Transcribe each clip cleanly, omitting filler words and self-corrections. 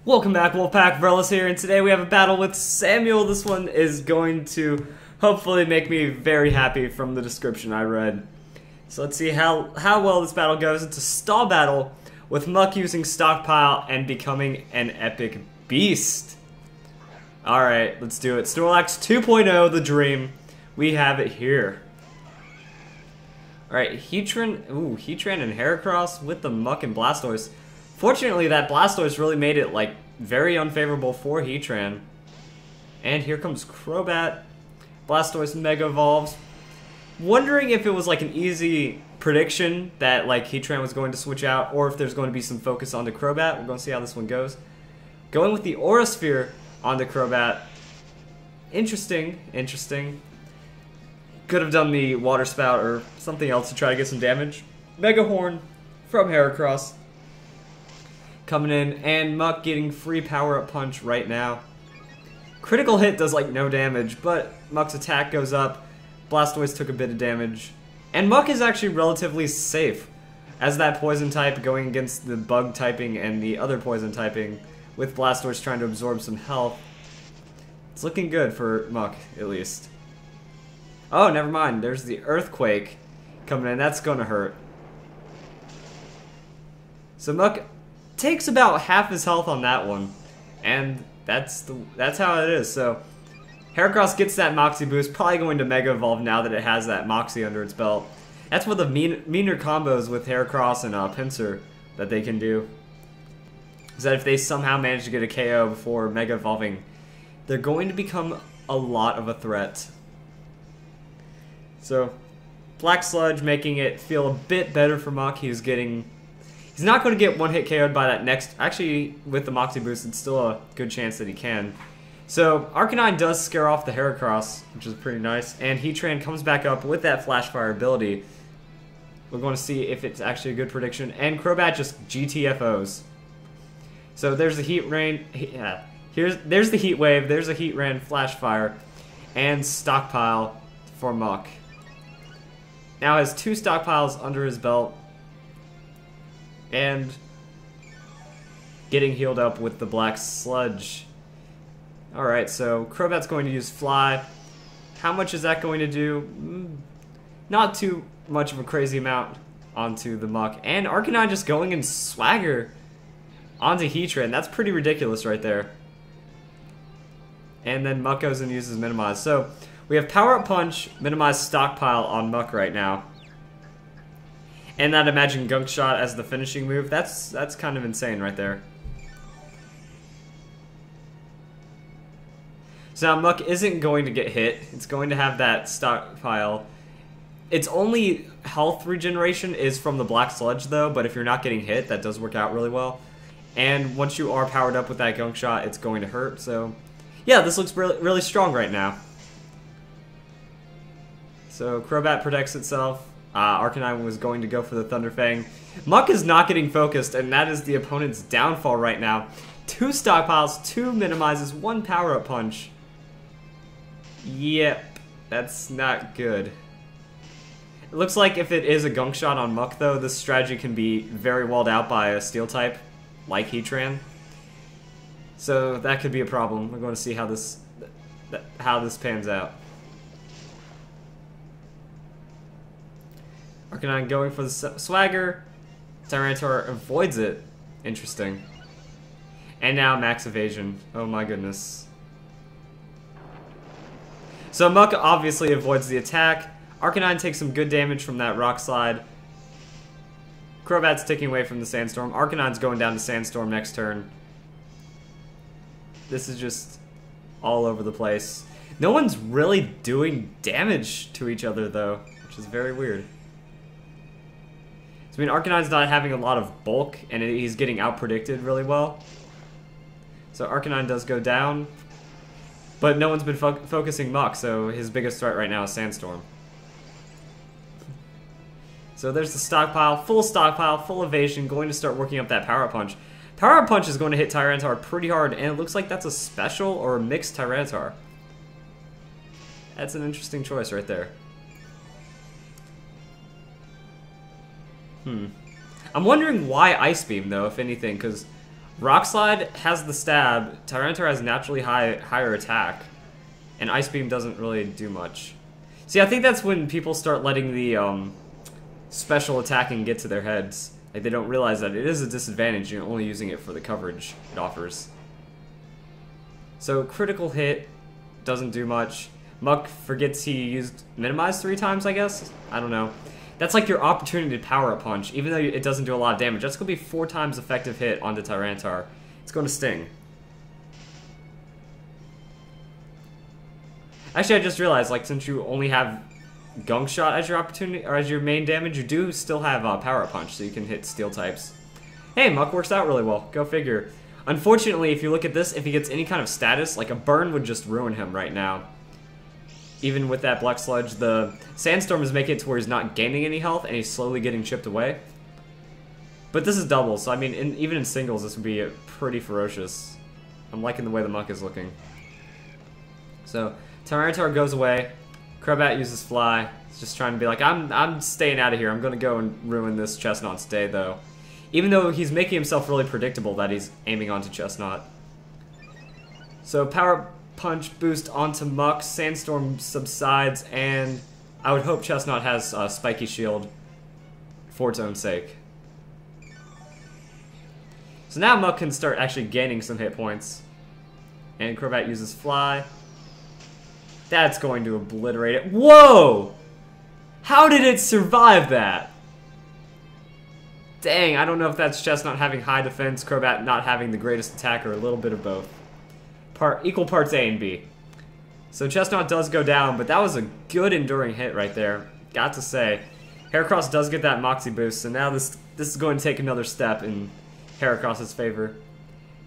Welcome back, Wolfpack. Verlis here, and today we have a battle with Samuel. This one is going to hopefully make me very happy from the description I read. So let's see how well this battle goes. It's a stall battle with Muck using Stockpile and becoming an epic beast. Alright, let's do it. Snorlax 2.0, the dream. We have it here. Alright, Heatran and Heracross with the Muck and Blastoise. Fortunately, that Blastoise really made it, like, very unfavorable for Heatran. And here comes Crobat. Blastoise Mega Evolves. Wondering if it was, like, an easy prediction that, like, Heatran was going to switch out, or if there's going to be some focus on the Crobat. We're going to see how this one goes. Going with the Aura Sphere on the Crobat. Interesting. Could have done the Water Spout or something else to try to get some damage. Mega Horn from Heracross coming in, and Muck getting free power-up punch right now. Critical hit does like no damage, but Muck's attack goes up. Blastoise took a bit of damage. And Muck is actually relatively safe as that poison type going against the bug typing and the other poison typing, with Blastoise trying to absorb some health. It's looking good for Muck, at least. Oh, never mind. There's the Earthquake coming in. That's gonna hurt. So Muck takes about half his health on that one, and that's how it is. So Heracross gets that Moxie boost, probably going to Mega Evolve now that it has that Moxie under its belt. That's one of the meaner combos with Heracross and Pinsir that they can do. Is that if they somehow manage to get a KO before Mega Evolving, they're going to become a lot of a threat. So Black Sludge making it feel a bit better for Muck. He's not going to get one-hit KO'd by that next... Actually, with the Moxie boost, it's still a good chance that he can. So, Arcanine does scare off the Heracross, which is pretty nice. And Heatran comes back up with that Flash Fire ability. We're going to see if it's actually a good prediction. And Crobat just GTFOs. So, there's the Heat Rain... Yeah, there's the Heat Wave, there's a Heat Rain, Flash Fire, and Stockpile for Muck. Now has 2 Stockpiles under his belt. And getting healed up with the Black Sludge. Alright, so Crobat's going to use Fly. How much is that going to do? Not too much of a crazy amount onto the Muck. And Arcanine just going in Swagger onto Heatran. That's pretty ridiculous right there. And then Muck goes and uses Minimize. So we have Power Up Punch, Minimize, Stockpile on Muck right now. And that Imagine Gunk Shot as the finishing move, that's kind of insane right there. So now Muck isn't going to get hit. It's going to have that Stockpile. Its only health regeneration is from the Black Sludge though, but if you're not getting hit, that does work out really well. And once you are powered up with that Gunk Shot, it's going to hurt. So yeah, this looks really strong right now. So Crobat protects itself. Arcanine was going to go for the Thunder Fang. Muck is not getting focused, and that is the opponent's downfall right now. 2 Stockpiles, 2 Minimizes, 1 Power-Up Punch. Yep, that's not good. It looks like if it is a Gunk Shot on Muck, though, this strategy can be very walled out by a Steel type, like Heatran. So that could be a problem. We're going to see how this pans out. Arcanine going for the Swagger. Tyranitar avoids it. Interesting. And now Max Evasion. Oh my goodness. So Muck obviously avoids the attack. Arcanine takes some good damage from that Rock Slide. Crobat's taking away from the Sandstorm. Arcanine's going down to Sandstorm next turn. This is just all over the place. No one's really doing damage to each other though, which is very weird. So, I mean, Arcanine's not having a lot of bulk, and he's getting out-predicted really well. So Arcanine does go down, but no one's been focusing Muck, so his biggest threat right now is Sandstorm. So there's the Stockpile, full evasion, going to start working up that Power Punch. Power Punch is going to hit Tyranitar pretty hard, and it looks like that's a special or a mixed Tyranitar. That's an interesting choice right there. I'm wondering why Ice Beam, though, if anything, because Rock Slide has the stab, Tyranitar has naturally higher attack, and Ice Beam doesn't really do much. See, I think that's when people start letting the special attacking get to their heads. Like, they don't realize that it is a disadvantage, you're only using it for the coverage it offers. So, critical hit doesn't do much. Muck forgets he used Minimize 3 times, I guess? I don't know. That's like your opportunity to Power Up Punch, even though it doesn't do a lot of damage. That's going to be 4 times effective hit onto Tyranitar. It's going to sting. Actually, I just realized, like, since you only have Gunk Shot as your opportunity, or as your main damage, you do still have Power Up Punch, so you can hit Steel types. Hey, Muck works out really well. Go figure. Unfortunately, if you look at this, if he gets any kind of status, like a Burn would just ruin him right now. Even with that Black Sludge, the Sandstorm is making it to where he's not gaining any health, and he's slowly getting chipped away. But this is double, so I mean, even in singles, this would be pretty ferocious. I'm liking the way the Muck is looking. So, Tyranitar goes away. Crobat uses Fly. He's just trying to be like, I'm staying out of here. I'm going to go and ruin this Chestnut's day, though. Even though he's making himself really predictable that he's aiming onto Chestnut. So, Power Punch boost onto Muck. Sandstorm subsides, and I would hope Chestnut has Spiky Shield for its own sake. So now Muck can start actually gaining some hit points. And Crobat uses Fly. That's going to obliterate it. Whoa! How did it survive that? Dang, I don't know if that's Chestnut having high defense, Crobat not having the greatest attack, or a little bit of both. Equal parts A and B. So Chestnut does go down, but that was a good enduring hit right there. Got to say. Heracross does get that Moxie boost, so now this is going to take another step in Heracross's favor.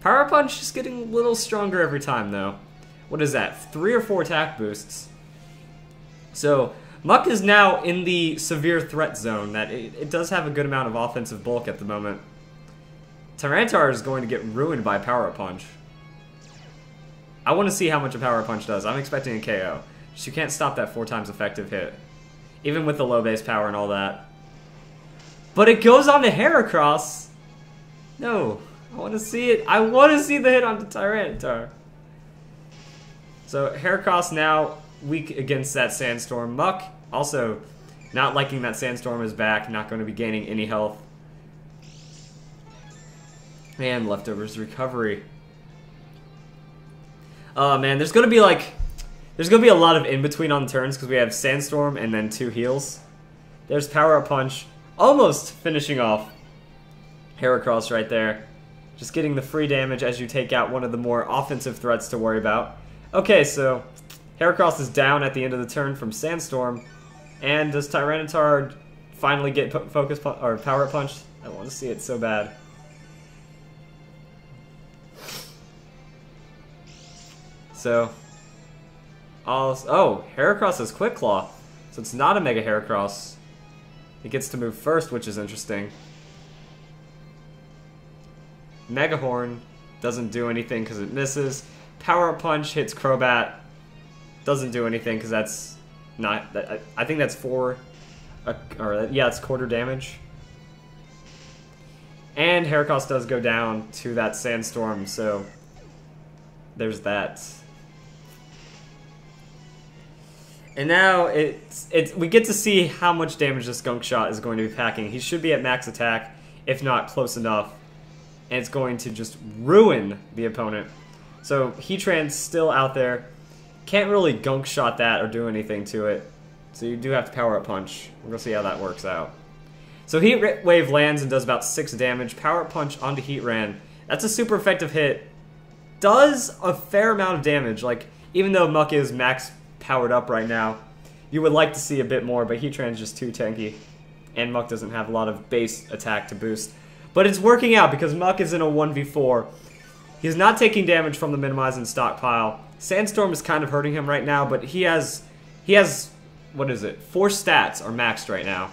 Power Punch is getting a little stronger every time, though. What is that? 3 or 4 attack boosts. So, Muck is now in the severe threat zone, that it does have a good amount of offensive bulk at the moment. Tyranitar is going to get ruined by Power Punch. I want to see how much a Power Punch does. I'm expecting a KO. Just you can't stop that 4 times effective hit. Even with the low base power and all that. But it goes on to Heracross! No. I want to see it. I want to see the hit onto Tyranitar. So Heracross now weak against that Sandstorm. Muck also not liking that Sandstorm is back, not going to be gaining any health. And Leftovers recovery. Oh man, there's gonna be a lot of in-between on turns because we have Sandstorm and then 2 heals. There's Power Up Punch, almost finishing off Heracross right there. Just getting the free damage as you take out one of the more offensive threats to worry about. Okay, so Heracross is down at the end of the turn from Sandstorm. And does Tyranitar finally get Power Up Punch? I want to see it so bad. So, oh, Heracross has Quick Claw, so it's not a Mega Heracross. It gets to move first, which is interesting. Mega Horn doesn't do anything because it misses. Power Up Punch hits Crobat, doesn't do anything because that's not. I think that's 4, yeah, it's quarter damage. And Heracross does go down to that Sandstorm, so there's that. And now we get to see how much damage this Gunk Shot is going to be packing. He should be at max attack, if not close enough. And it's going to just ruin the opponent. So Heatran's still out there. Can't really Gunk Shot that or do anything to it. So you do have to Power Up Punch. We're going to see how that works out. So Heat Wave lands and does about 6 damage. Power Up Punch onto Heatran. That's a super effective hit. Does a fair amount of damage. Like, even though Muck is max powered up right now, you would like to see a bit more, but Heatran's just too tanky. And Muck doesn't have a lot of base attack to boost. But it's working out because Muck is in a 1v4. He's not taking damage from the Minimize and Stockpile. Sandstorm is kind of hurting him right now, but he has, what is it, 4 stats are maxed right now.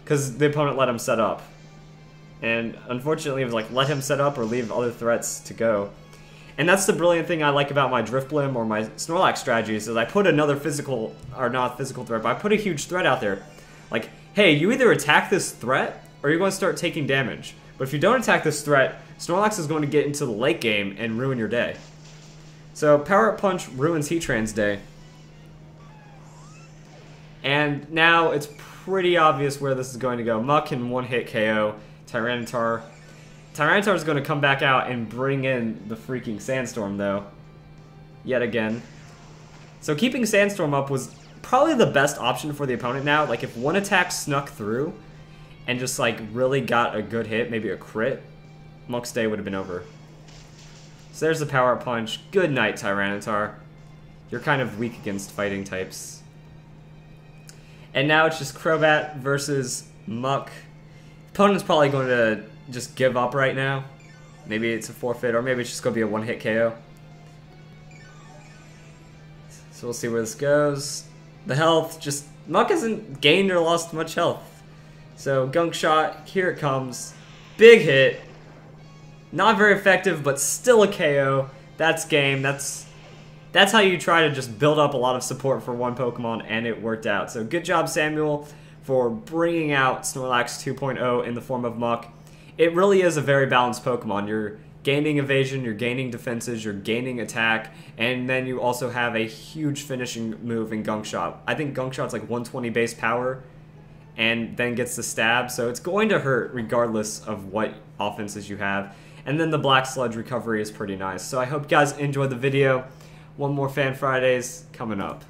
Because the opponent let him set up. And unfortunately it was like, let him set up or leave other threats to go. And that's the brilliant thing I like about my Drifblim or my Snorlax strategies, is I put another physical, or not physical threat, but I put a huge threat out there. Like, hey, you either attack this threat, or you're going to start taking damage. But if you don't attack this threat, Snorlax is going to get into the late game and ruin your day. So Power Up Punch ruins Heatran's day. And now it's pretty obvious where this is going to go. Muck can one-hit KO Tyranitar. Tyranitar is going to come back out and bring in the freaking Sandstorm, though. Yet again. So keeping Sandstorm up was probably the best option for the opponent now. Like, if one attack snuck through and just, like, really got a good hit, maybe a crit, Muck's day would have been over. So there's the Power Up Punch. Good night, Tyranitar. You're kind of weak against fighting types. And now it's just Crobat versus Muck. Opponent's probably going to just give up right now. Maybe it's a forfeit, or maybe it's just going to be a one-hit KO. So we'll see where this goes. The health, just... Muck hasn't gained or lost much health. So Gunk Shot, here it comes. Big hit. Not very effective, but still a KO. That's game. That's how you try to just build up a lot of support for one Pokemon, and it worked out. So good job, Samuel, for bringing out Snorlax 2.0 in the form of Muck. It really is a very balanced Pokemon. You're gaining evasion, you're gaining defenses, you're gaining attack, and then you also have a huge finishing move in Gunk Shot. I think Gunk Shot's like 120 base power, and then gets the stab, so it's going to hurt regardless of what offenses you have. And then the Black Sludge recovery is pretty nice. So I hope you guys enjoyed the video. One more Fan Fridays coming up.